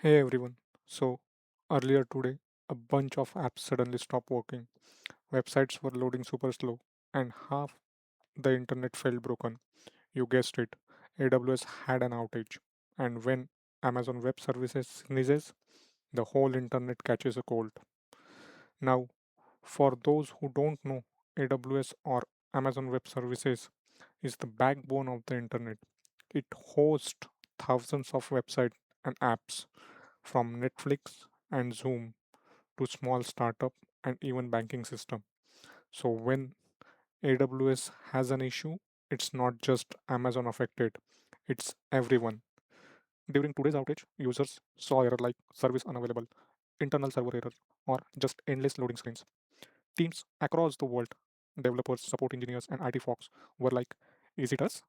Hey everyone. So, earlier today, a bunch of apps suddenly stopped working. Websites were loading super slow, and half the internet felt broken. You guessed it. AWS had an outage. And when Amazon Web Services sneezes, the whole internet catches a cold. Now, for those who don't know, AWS or Amazon Web Services is the backbone of the internet. It hosts thousands of websites and apps from Netflix and Zoom to small startup and even banking system. So when AWS has an issue, it's not just Amazon affected, it's everyone. During today's outage, users saw error like service unavailable, internal server error, or just endless loading screens. Teams across the world, developers, support engineers, and IT folks were like, is it us?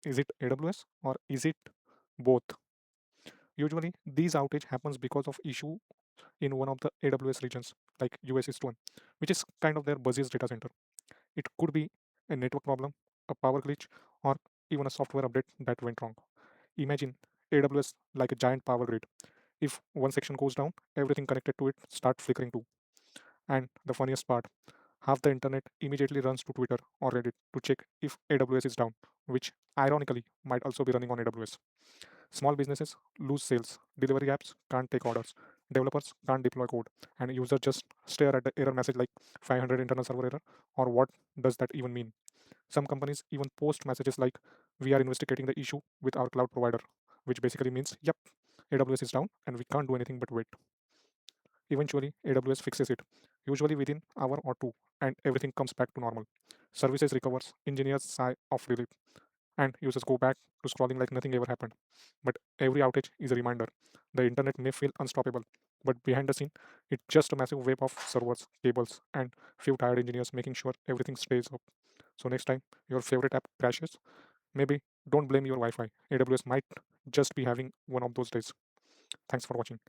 Is it AWS? Or is it both? Usually, these outage happens because of issue in one of the AWS regions, like US East one, which is kind of their busiest data center. It could be a network problem, a power glitch, or even a software update that went wrong. Imagine AWS like a giant power grid. If one section goes down, everything connected to it start flickering too. And the funniest part, half the internet immediately runs to Twitter or Reddit to check if AWS is down, which ironically might also be running on AWS. Small businesses lose sales, delivery apps can't take orders, developers can't deploy code, and users just stare at the error message like 500 internal server error, or what does that even mean? Some companies even post messages like, we are investigating the issue with our cloud provider, which basically means, yep, AWS is down and we can't do anything but wait. Eventually, AWS fixes it, usually within hour or two, and everything comes back to normal. Services recovers, engineers sigh of relief, and users go back to scrolling like nothing ever happened. But every outage is a reminder. The internet may feel unstoppable, but behind the scene, it's just a massive web of servers, cables, and few tired engineers making sure everything stays up. So next time your favorite app crashes, maybe don't blame your Wi-Fi. AWS might just be having one of those days. Thanks for watching.